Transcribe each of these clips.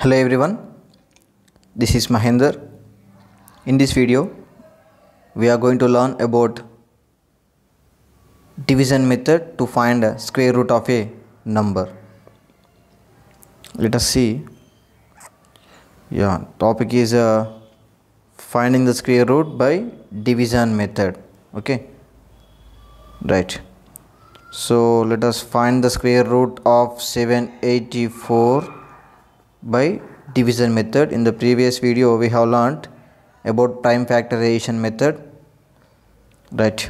Hello everyone, this is Mahendra. In this video, we are going to learn about division method to find a square root of a number. Let us see. Topic is finding the square root by division method. Okay, right. So let us find the square root of 784 by division method. In the previous video we have learnt about prime factorization method, right?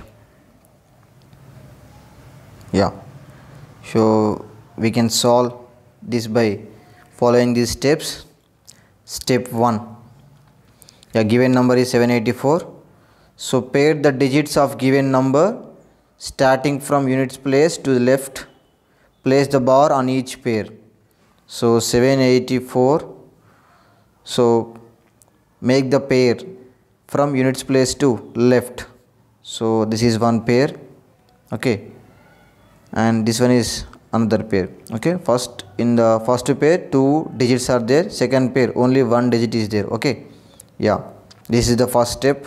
So we can solve this by following these steps. Step 1, given number is 784, so pair the digits of given number starting from units place to the left. Place the bar on each pair. So 784, so make the pair from units place to left. So this is one pair, okay, and this one is another pair. Okay, first in the first pair 2 digits are there, second pair only 1 digit is there. Okay, this is the first step.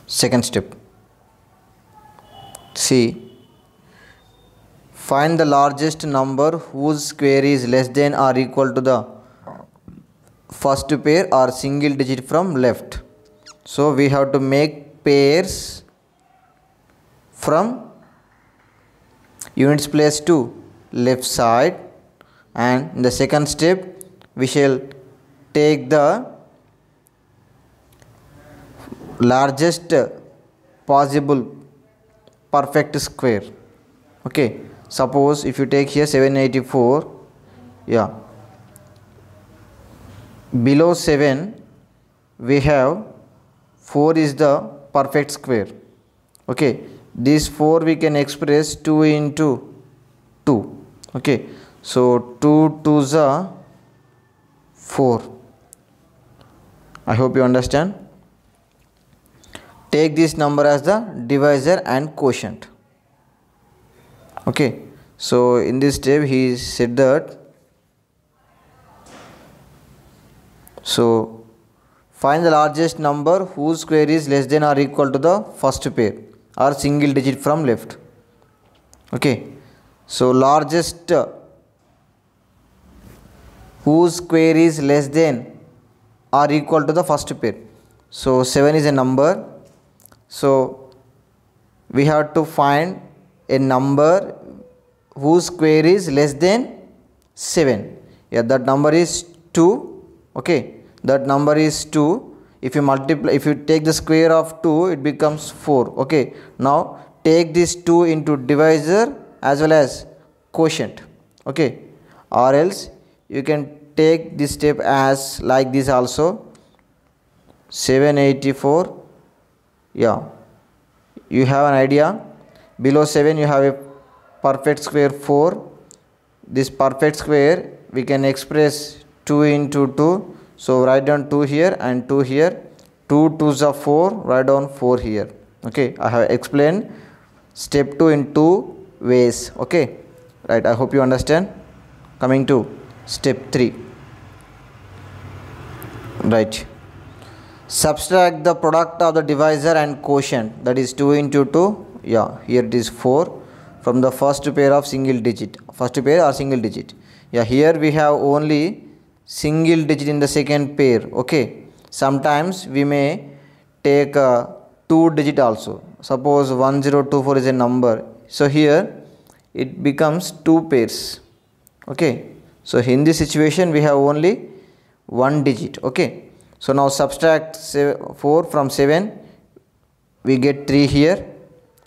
Second step, see, find the largest number whose square is less than or equal to the first pair or single digit from left. So we have to make pairs from units place to left side, and in the second step we shall take the largest possible perfect square. Okay, suppose if you take here 784, below 7 we have 4 is the perfect square. Okay, this 4 we can express 2 into 2. Okay, so 2 2s are 4. I hope you understand. Take this number as the divisor and quotient. Okay, so in this step he said that, so find the largest number whose square is less than or equal to the first pair or single digit from left. Okay, so largest whose square is less than or equal to the first pair. So 7 is a number, so we have to find a number whose square is less than 7. That number is 2. Okay, that number is 2. If you multiply, if you take the square of 2, it becomes 4. Okay, now take this 2 into divisor as well as quotient. Okay, or else you can take this step as like this also. 784, you have an idea. Below 7 you have a perfect square 4. This perfect square we can express 2 into 2. So write down 2 here and 2 here. 2 2s are 4. Write down 4 here. Okay, I have explained step 2 in 2 ways. Okay, right, I hope you understand. Coming to step 3. Right, subtract the product of the divisor and quotient, that is 2 into 2. Here it is 4 from the first pair of single digit, first pair or single digit. Here we have only single digit in the second pair. Okay, sometimes we may take a 2 digit also. Suppose 1024 is a number, so here it becomes 2 pairs. Okay, so in this situation we have only 1 digit. Okay, so now subtract 4 from 7, we get 3 here.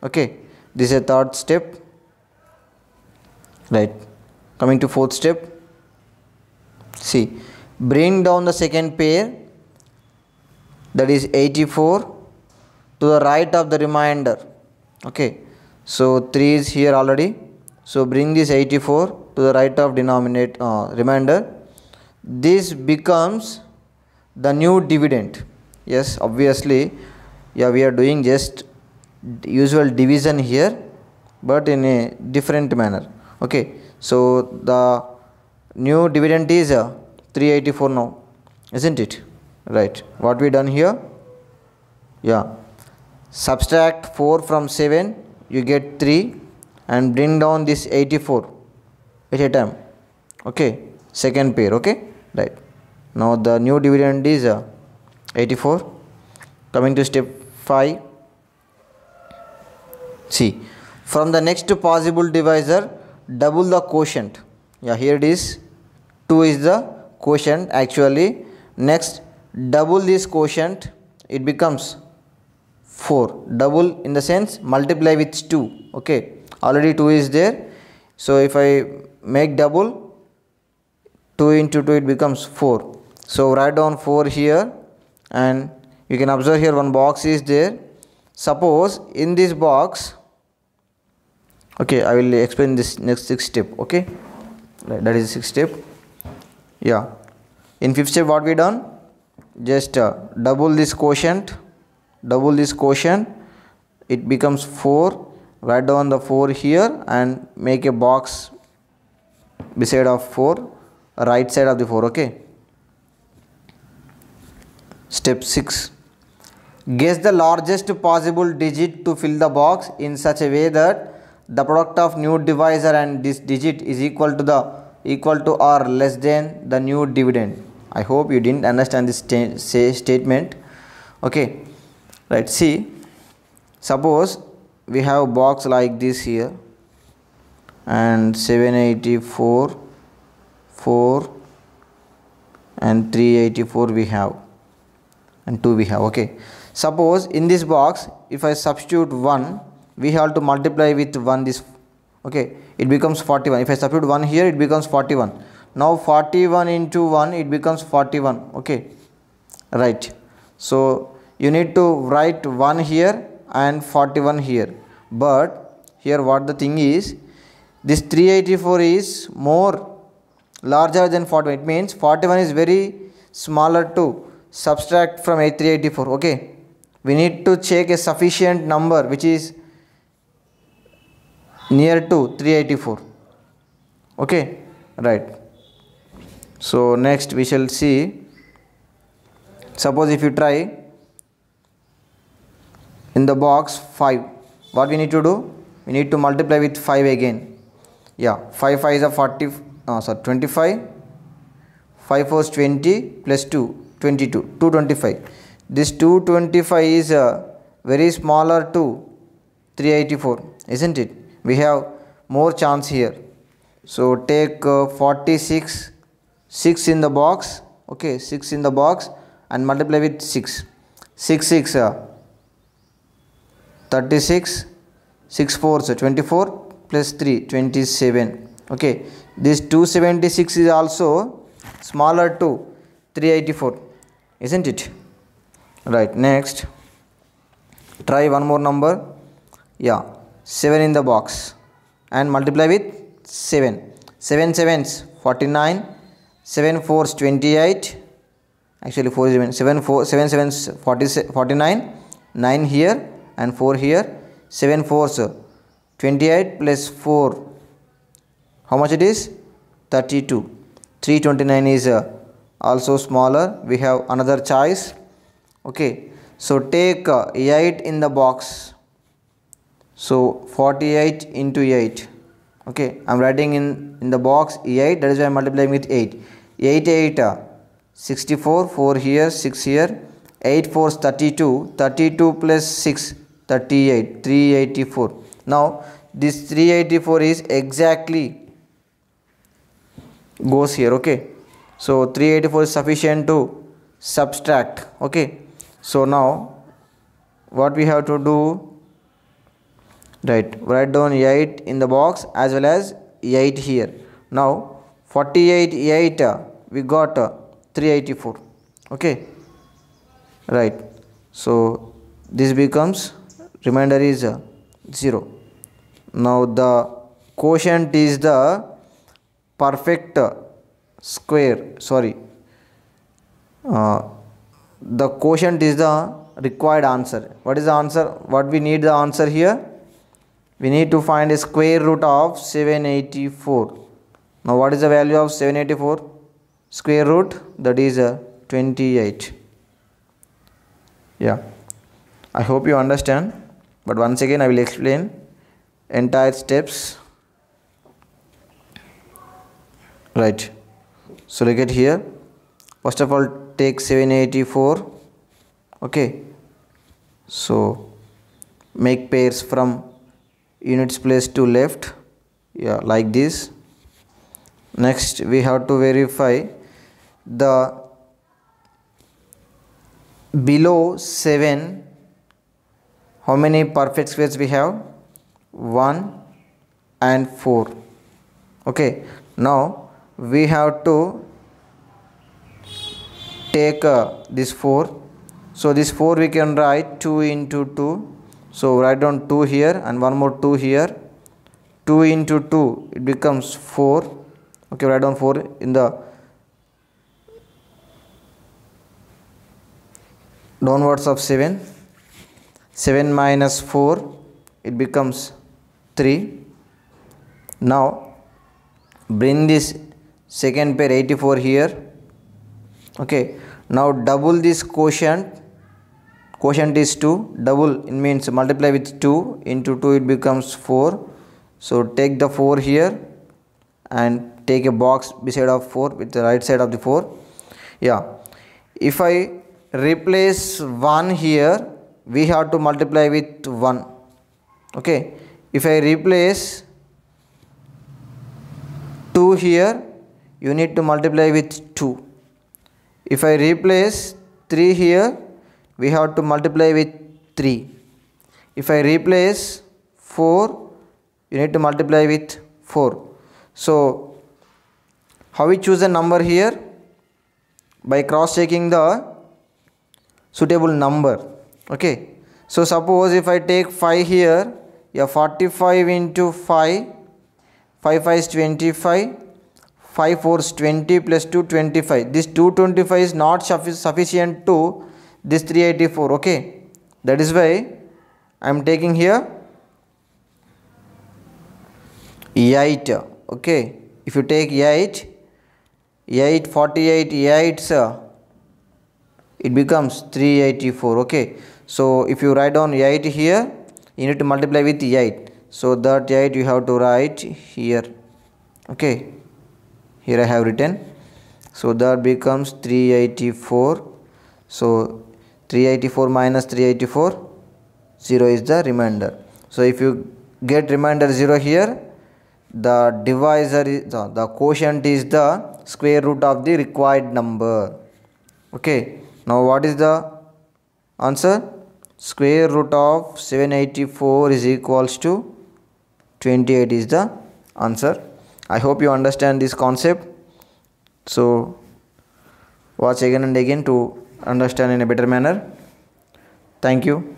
Okay, this is a third step. Right, coming to fourth step, see, bring down the second pair, that is 84, to the right of the remainder. Okay, so 3 is here already, so bring this 84 to the right of remainder. This becomes the new dividend. Yes, obviously, we are doing just usual division here, but in a different manner. Okay, so the new dividend is 384 now, isn't it? Right, what we done here? Yeah, subtract 4 from 7, you get 3, and bring down this 84 at a time. Okay, second pair. Okay, right, now the new dividend is 84. Coming to step 5, see, from the next possible divisor, double the quotient. Yeah, here it is, 2 is the quotient actually. Next, double this quotient, it becomes 4. Double in the sense multiply with 2. Okay, already 2 is there, so if I make double, 2 into 2, it becomes 4. So write down 4 here, and you can observe here one box is there. Suppose in this box, okay, I will explain this next 6th step. Okay, right, that is 6th step. Yeah, in 5th step what we done, just double this quotient, it becomes 4. Write down the 4 here and make a box beside of 4, right side of the 4. Okay, step 6, guess the largest possible digit to fill the box in such a way that the product of new divisor and this digit is equal to or less than the new dividend. I hope you didn't understand this statement. Okay, right, see, suppose we have a box like this here, and 784, 4 and 384 we have, and 2 we have. Okay, suppose in this box, if I substitute 1, we have to multiply with 1 this. Okay, it becomes 41. If I substitute 1 here, it becomes 41. Now 41 into 1, it becomes 41. Okay, right, so you need to write 1 here and 41 here. But here what the thing is, this 384 is more larger than 41. It means 41 is very smaller to subtract from 384. Okay, we need to check a sufficient number which is near to 384. Okay, right, so next we shall see, suppose if you try in the box 5, what we need to do, we need to multiply with 5 again. Yeah, 5 5 is a 25, 5 4 is 20 plus 2 22, 225. This 225 is very smaller to 384, isn't it? We have more chance here, so take 46, 6 in the box. Okay, 6 in the box, and multiply with 6. 6 6 36, 6 4 is 24 plus 3 27. Okay, this 276 is also smaller to 384, isn't it? Right, next try one more number. Yeah, 7 in the box, and multiply with 7. 7 7s 49, 7 4s 28. Actually 4 is 7 7s 49, 9 here and 4 here. 7 4s 28 plus 4, how much it is? 32. 329 is also smaller. We have another choice. Okay, so take 8 in the box, so 48 into 8. Okay, I am writing in the box 8, that is why I am multiplying with 8. 8 8 64, 4 here, 6 here, 8 4 is 32, 32 plus 6 38, 384. Now this 384 is exactly goes here. Okay, so 384 is sufficient to subtract. Okay, so now what we have to do, right, write down 8 in the box as well as 8 here. Now 48 8 we got 384. Okay, right, so this becomes, remainder is 0. Now the quotient is the perfect square, sorry, the quotient is the required answer. What is the answer? What we need the answer here? we need to find a square root of 784. Now what is the value of 784? Square root, that is 28. Yeah, I hope you understand, but once again I will explain entire steps. Right, so look at here. First of all, take 784. Okay, so make pairs from units place to left, yeah, like this. Next we have to verify the below 7 how many perfect squares we have. 1 and 4. Okay, now we have to take this 4. So this 4 we can write 2 into 2. So write down 2 here and one more 2 here. 2 into 2, it becomes 4. Okay, write down 4 in the downwards of 7. 7 minus 4, it becomes 3. Now bring this second pair 84 here. Okay, now double this quotient. Quotient is 2. Double, it means multiply with 2. Into 2, it becomes 4. So take the 4 here and take a box beside of 4 with the right side of the 4. Yeah, if I replace 1 here, we have to multiply with 1. Okay, if I replace 2 here, you need to multiply with 2. If I replace 3 here, we have to multiply with 3. If I replace 4, you need to multiply with 4. So how we choose a number here? By cross checking the suitable number. Okay, so suppose if I take 5 here, yeah, 45 into 5, 5 5 is 25, 5 4 is 20 plus 2 25. This 225 is not sufficient to this 384. Okay, that is why I am taking here 8. Okay, if you take 8, 48, 8, it becomes 384. Okay, so if you write down 8 here, you need to multiply with 8. So that 8 you have to write here. Okay, here I have written. So that becomes 384. So 384 minus 384, 0 is the remainder. So if you get remainder 0 here, the divisor is the quotient is the square root of the required number. Okay, now what is the answer? Square root of 784 is equals to 28 is the answer. I hope you understand this concept. So watch again and again to understand in a better manner. Thank you.